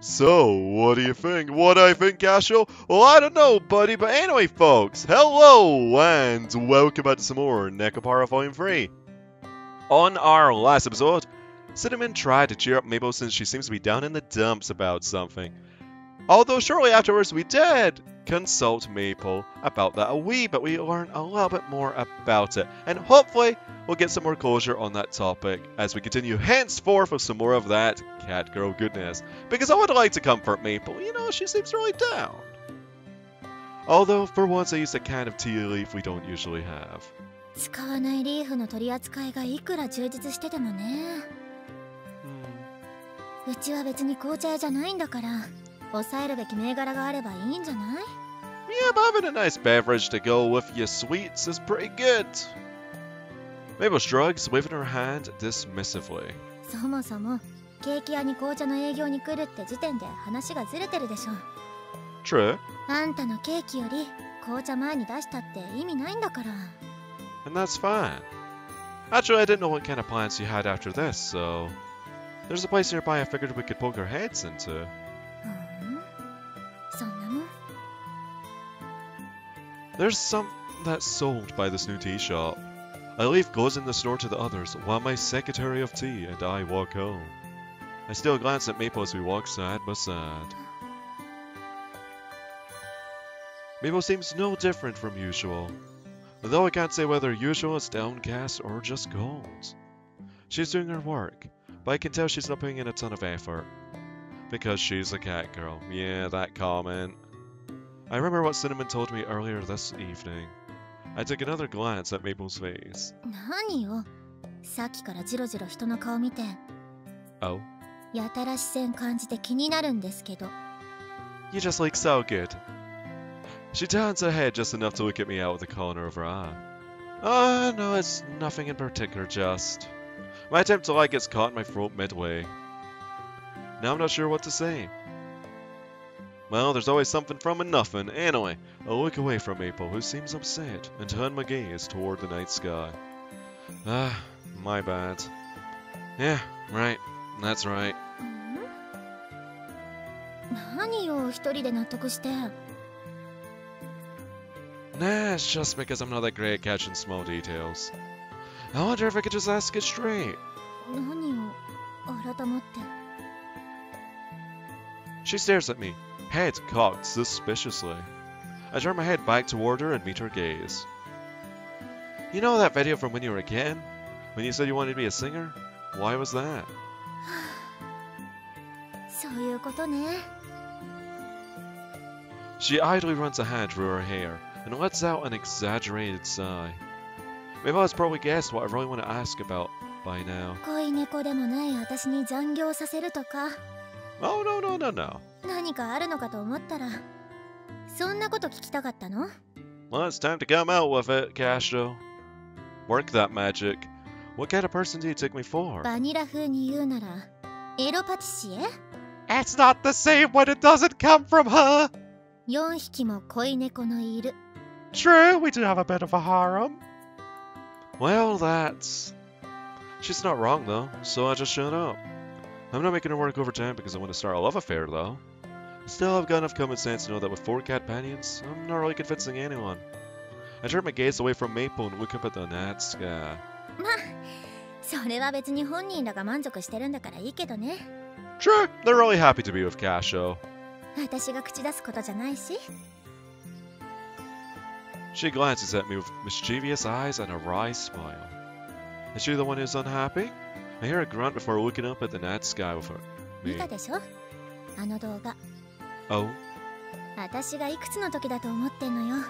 So, what do you think? What do I think, Casual? Well, I don't know, buddy, but anyway, folks, hello, and welcome back to some more Nekopara Volume 3. On our last episode, Cinnamon tried to cheer up Maple since she seems to be down in the dumps about something. Although shortly afterwards we did consult Maple about that a wee bit, we learned a little bit more about it, and hopefully we'll get some more closure on that topic as we continue henceforth with some more of that cat girl goodness. Because I would like to comfort Maple, you know, she seems really down. Although for once I used a can of tea leaf we don't usually have. 使わないリーフの取り扱いがいくら充実しててもね。うちは別に紅茶屋じゃないんだから、抑えるべき銘柄があればいいんじゃない？ Yeah, but having a nice beverage to go with your sweets is pretty good. Mabel shrugs, waving her hand dismissively. そもそもケーキ屋に紅茶の営業に来るって時点で話がずれてるでしょ。True. あんたのケーキより紅茶前に出したって意味ないんだから。 And that's fine. Actually, I didn't know what kind of plans you had after this, so... There's a place nearby I figured we could poke our heads into. そんなもん？ There's some that's sold by this new tea shop. I leave goes in the store to the others, while my secretary of tea and I walk home. I still glance at Maple as we walk side by side. Maple seems no different from usual, though I can't say whether usual is downcast or just cold. She's doing her work, but I can tell she's not putting in a ton of effort. Because she's a cat girl. Yeah, that comment. I remember what Cinnamon told me earlier this evening. I took another glance at Maple's face. 何よ。さっきからジロジロ人の顔見て。Oh? やたら視線感じて気になるんですけど。You just look so good. She turns her head just enough to look at me out of the corner of her eye. No, it's nothing in particular, just... My attempt to lie gets caught in my throat midway. Now I'm not sure what to say. Well, there's always something from a nothing. Anyway, I'll look away from Maple, who seems upset, and turn my gaze toward the night sky. My bad. Yeah, right. That's right. 何よ、一人で納得して。Nah, it's just because I'm not that great at catching small details. I wonder if I could just ask it straight. 何を改まって。 She stares at me, head cocked suspiciously. I turn my head back toward her and meet her gaze. You know that video from when you were a kid? When you said you wanted to be a singer? Why was that? そういうことね。 She idly runs a hand through her hair and lets out an exaggerated sigh. Maybe I was probably guessed what I really want to ask about by now. 恋猫でもない私に残業させるとか。 Oh, no. 何かあるのかと思ったら、そんなこと聞きたかったの？ Well, it's time to come out with it, Castro. Work that magic. What kind of person do you take me for? バニラ風に言うなら、エロパティシエ？ It's not the same when it doesn't come from her! 4匹も恋猫のいる。 True, we do have a bit of a harem. Well, that's... She's not wrong, though, so I just shut up. I'm not making her work overtime because I want to start a love affair, though. Still, I've got enough common sense to know that with 4 cat companions, I'm not really convincing anyone. I turn my gaze away from Maple and look up at the night sky. まあ、それは別に本人らが満足してるんだからいいけどね。 Sure, they're really happy to be with Casho. 私が口出すことじゃないし。 She glances at me with mischievous eyes and a wry smile. Is she the one who's unhappy? I hear a grunt before looking up at the night sky with her. 見たでしょ？あの動画。 Oh? 私がいくつの時だと思ってんのよ。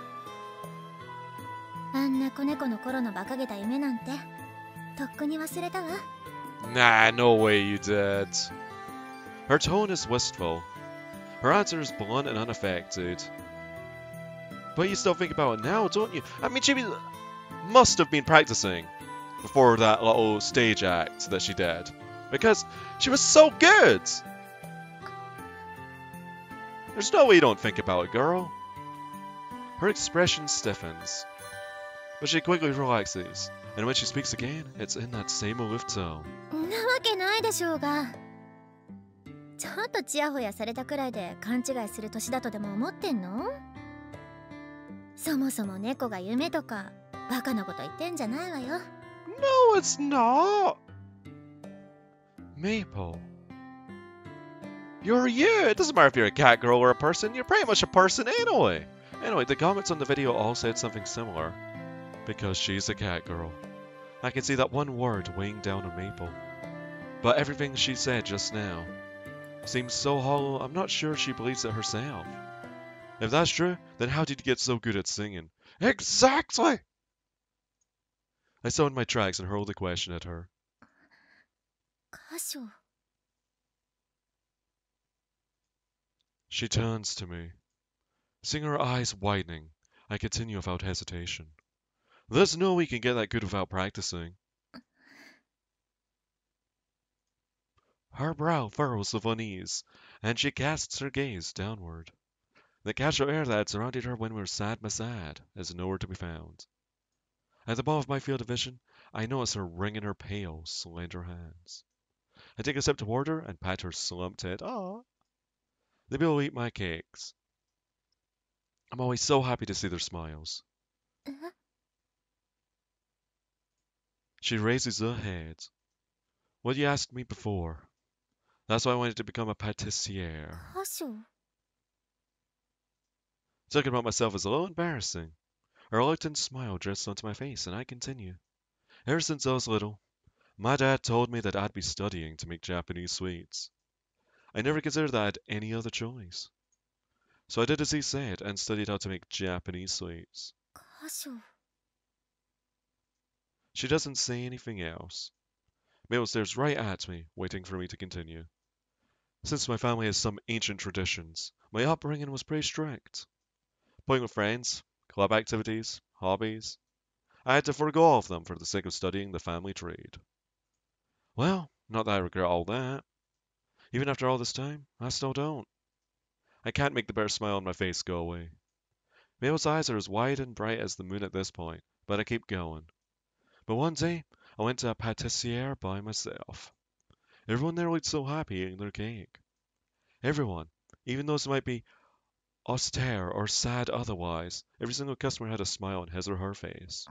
あんな子猫の頃の馬鹿げた夢なんて、とっくに忘れたわ。 Nah, no way you did. Her tone is wistful. Her answer is blunt and unaffected. But you still think about it now, don't you? I mean, she must have been practicing before that little stage act that she did. Because she was so good! There's no way you don't think about it, girl. Her expression stiffens. But she quickly relaxes, and when she speaks again, it's in that same aloof tone. なわけないでしょうが。ちょっとチヤホヤされたくらいで勘違いする年だとでも思ってんの？そもそも猫が夢とかバカなこと言ってんじゃないわよ。No, it's not! Maple. You're you! It doesn't matter if you're a cat girl or a person, you're pretty much a person anyway! Anyway, the comments on the video all said something similar. Because she's a cat girl. I can see that one word weighing down on Maple. But everything she said just now seems so hollow, I'm not sure she believes it herself. If that's true, then how did you get so good at singing? Exactly! I stopped in my tracks and hurled a question at her. 歌唱。 She turns to me. Seeing her eyes widening, I continue without hesitation. There's no way you can get that good without practicing. Her brow furrows with unease, and she casts her gaze downward. The casual air that had surrounded her when we were side by side is nowhere to be found. At the bottom of my field of vision, I notice her wringing her pale, slender hands. I take a step toward her and pat her slumped head. Ah, they will eat my cakes. I'm always so happy to see their smiles. She raises her head. Well, you asked me before. That's why I wanted to become a pâtissière. 歌唱。 Talking about myself is a little embarrassing. A reluctant smile drifts onto my face, and I continue. Ever since I was little, my dad told me that I'd be studying to make Japanese sweets. I never considered that I had any other choice. So I did as he said and studied how to make Japanese sweets. 歌唱。 She doesn't say anything else. Mabel stares right at me, waiting for me to continue. Since my family has some ancient traditions, my upbringing was pretty strict. Playing with friends, club activities, hobbies, I had to forego all of them for the sake of studying the family trade. Well, not that I regret all that. Even after all this time, I still don't. I can't make the bitter smile on my face go away. Mabel's eyes are as wide and bright as the moon at this point, but I keep going. But one day, I went to a pâtissière by myself. Everyone there looked so happy eating their cake. Everyone, even those who might be austere or sad otherwise, every single customer had a smile on his or her face.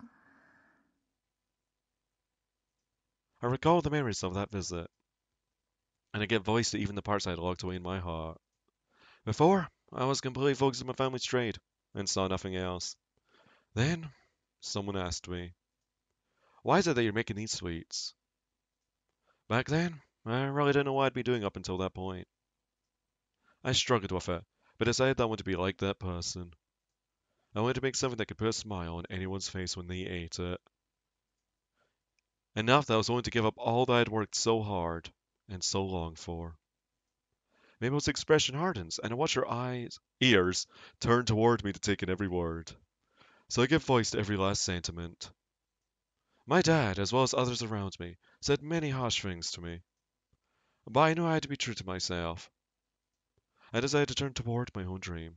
I recall the memories of that visit, and I give voice to even the parts I had locked away in my heart. Before, I was completely focused on my family's trade, and saw nothing else. Then, someone asked me, "Why is it that you're making these sweets?" Back then, I really didn't know what I'd be doing up until that point. I struggled with it, but decided that I wanted to be like that person. I wanted to make something that could put a smile on anyone's face when they ate it. Enough that I was willing to give up all that I'd worked so hard and so long for. Mabel's expression hardens, and I watch her ears turn toward me to take in every word. So I give voice to every last sentiment. My dad, as well as others around me, said many harsh things to me. But I knew I had to be true to myself. I decided to turn toward my own dream.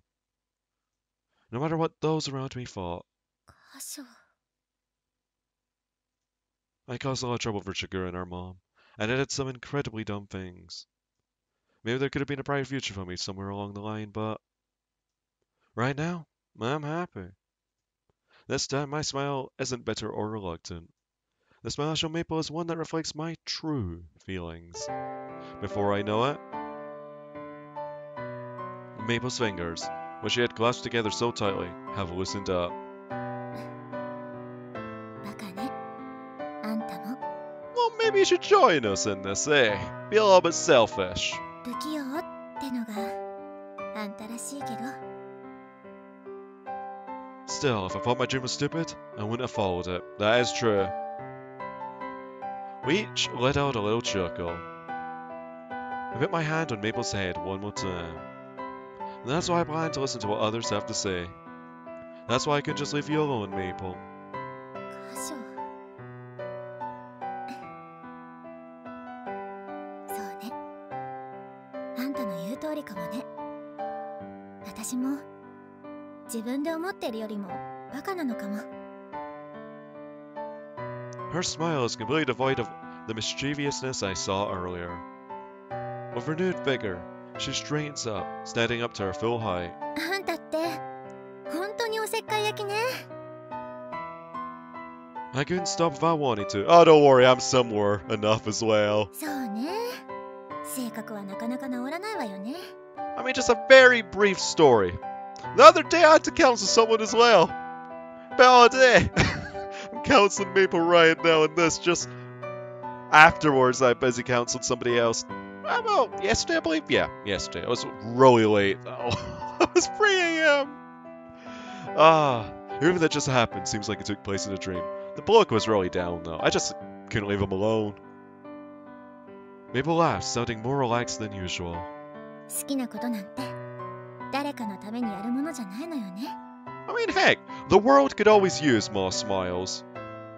No matter what those around me thought. 歌唱。 I caused a lot of trouble for Shigura and our mom, and I did some incredibly dumb things. Maybe there could have been a bright future for me somewhere along the line, but right now, I'm happy. This time, my smile isn't bitter or reluctant. The smile I show Maple is one that reflects my true feelings. Before I know it, Maple's fingers, which she had clasped together so tightly, have loosened up. バカね。あんたも Well, maybe you should join us in this, eh? Be a little bit selfish. 不器用ってのがあんたらしいけど。 Still, if I thought my dream was stupid, I wouldn't have followed it. That is true. We each let out a little chuckle. I put my hand on Maple's head one more time. And that's why I plan to listen to what others have to say. That's why I couldn't just leave you alone, Maple. 歌唱。そうね。あんたの言う通りかもね。私も自分で思ってるよりもバカなのかも。 Her smile is completely devoid of the mischievousness I saw earlier. With renewed vigor, she straightens up, standing up to her full height. あんたって本当におせっかい焼きね。 I couldn't stop if I wanted to. Oh, don't worry, I'm somewhere enough as well. そうね。性格はなかなか治らないわよね。 I mean, just a very brief story. The other day I had to counsel someone as well. About a day. I'm counseling Maple right now, and this just afterwards I busy counseled somebody else. Well, yesterday I believe? Yeah, yesterday. I was really late though. It was 3 a.m. Everything that just happened seems like it took place in a dream. The bloke was really down though. I just couldn't leave him alone. Maple laughed, sounding more relaxed than usual. 好きなことなんて誰かのためにやるものじゃないのよね。 I mean, heck, the world could always use more smiles.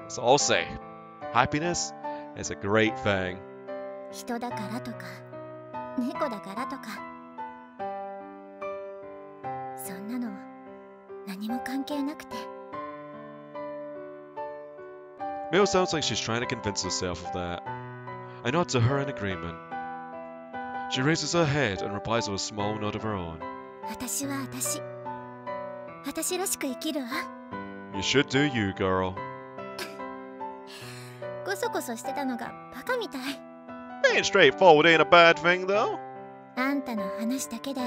So I'll say, happiness is a great thing. 人だからとか猫だからとかそんなの何も関係なくて。 Maple sounds like she's trying to convince herself of that. I nod to her in agreement. She raises her head and replies with a small nod of her own. 私は私らしく生きるわ。 You should do you, girl. こそこそしてたのがバカみたい。 Being straightforward ain't a bad thing, though. あんたの話だけで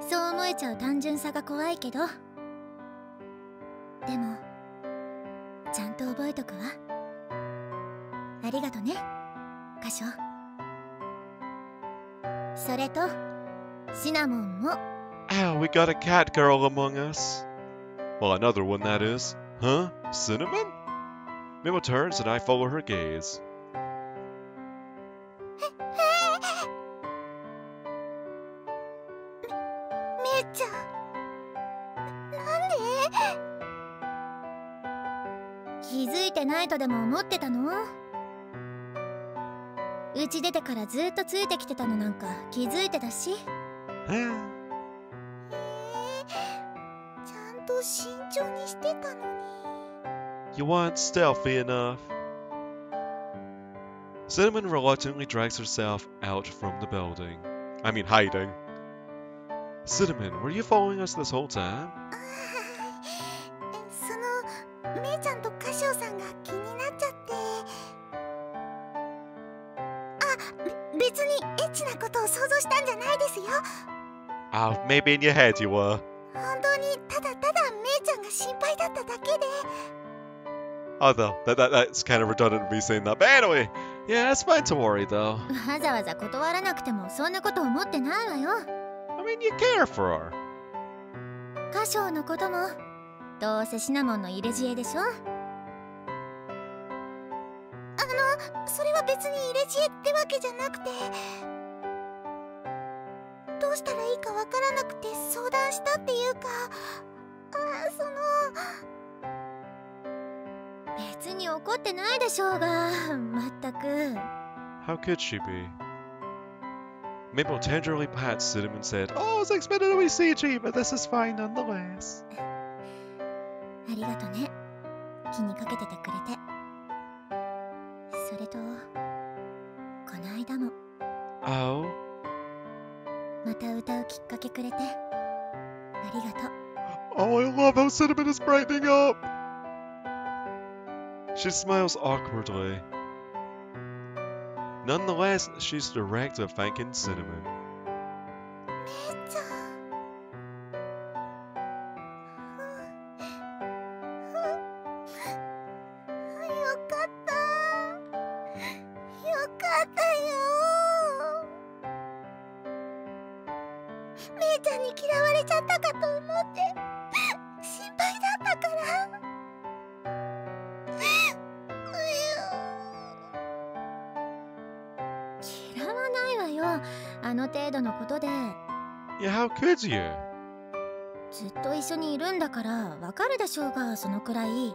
そう思えちゃう単純さが怖いけど、でもちゃんと覚えとくわ。ありがとね、歌唱。それとシナモンも。 Ow, we got a cat girl among us. Well, another one, that is. Huh? Cinnamon? Maple turns and I follow her gaze. めいちゃん、なんで？気づいてないとでも思ってたの？うち出てからずっとついてきてたのなんか気づいてたし。ちゃんと慎重にしてたのに。 You weren't stealthy enough. Cinnamon reluctantly drags herself out from the building. I mean, hiding. Cinnamon, were you following us this whole time? そのめいちゃんと歌唱さんが気になっちゃって。あ、別にエッチなことを想像したんじゃないですよ。 Oh, maybe in your head you were. 本当にただただめいちゃんが心配だっただけで。 Although, that's kind of redundant me saying that. But anyway, yeah, it's fine to worry though. わざわざ断らなくてもそんなこと思ってないわよ。 I mean, you care for her. 歌唱のこともどうせシナモンの入れ知恵でしょ。それは別に入れ知恵ってわけじゃなくて、どうしたらいいかわからなくて相談したっていうか、その別に怒ってないでしょうが、まったく。 How could she be? Maple tenderly pats Cinnamon and said, Oh, I was expecting to be CG, but this is fine nonetheless. ありがとね、気にかけててくれて。それとこの間も Oh? また歌うきっかけくれてありがとう。 Oh, I love how Cinnamon is brightening up! She smiles awkwardly. Nonetheless, she's direct of thanking Cinnamon. めいちゃん、よかったよかったよ。めいちゃんに嫌われちゃったかと思って心配だったから。嫌わないわよ、あの程度のことで。 Yeah, how could you? ずっと一緒にいるんだからわかるでしょうが、そのくらい。 Aww.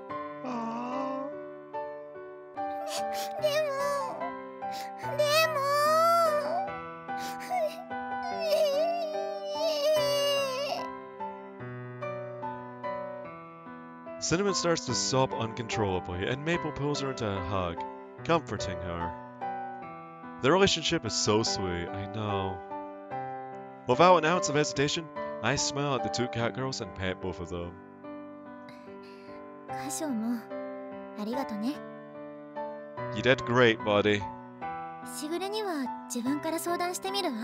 でも Cinnamon starts to sob uncontrollably, and Maple pulls her into a hug, comforting her. Their relationship is so sweet, I know. Without an ounce of hesitation, I smile at the two cat girls and pet both of them. カショもありがとね。 You did great, buddy. しぐれには自分から相談してみるわ。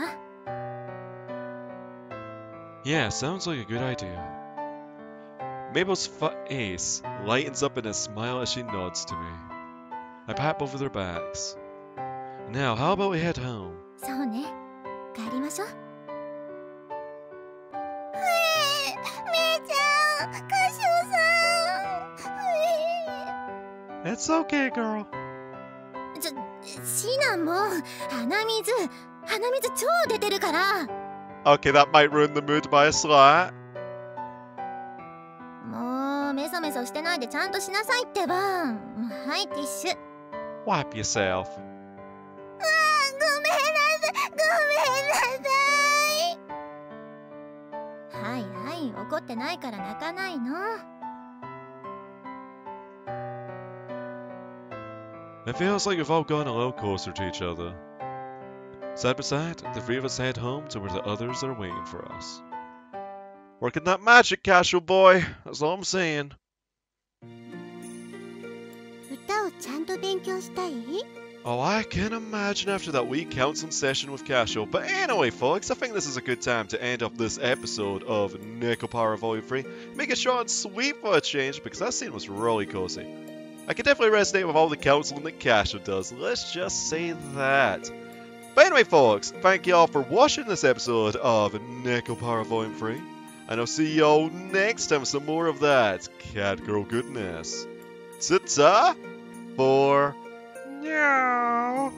Yeah, sounds like a good idea. Mabel's face lightens up in a smile as she nods to me. I pat both of their backs. Now, how about we head home? そうね。帰りましょう。めいちゃん、カシオさん。 It's okay, girl. シナも鼻水超出てるから。 Okay, that might ruin the mood by a slat. もうメソメソしてないでちゃんとしなさいってば。はい、ティッシュ。 Wipe yourself. ごめんなさい。はいはい、怒ってないから泣かないの。 It feels like we've all gone a little closer to each other. Side by side, the three of us head home to where the others are waiting for us. Working that magic, casual boy. That's all I'm saying. 歌をちゃんと勉強したい？ Oh, I can imagine after that wee counseling session with Casual. But anyway, folks, I think this is a good time to end off this episode of Nekopara Volume 3. Make it short and sweet for a change, because that scene was really cozy. I can definitely resonate with all the counseling that Casual does. Let's just say that. But anyway, folks, thank you all for watching this episode of Nekopara Volume 3. And I'll see you all next time with some more of that cat girl goodness. Ta-ta for now.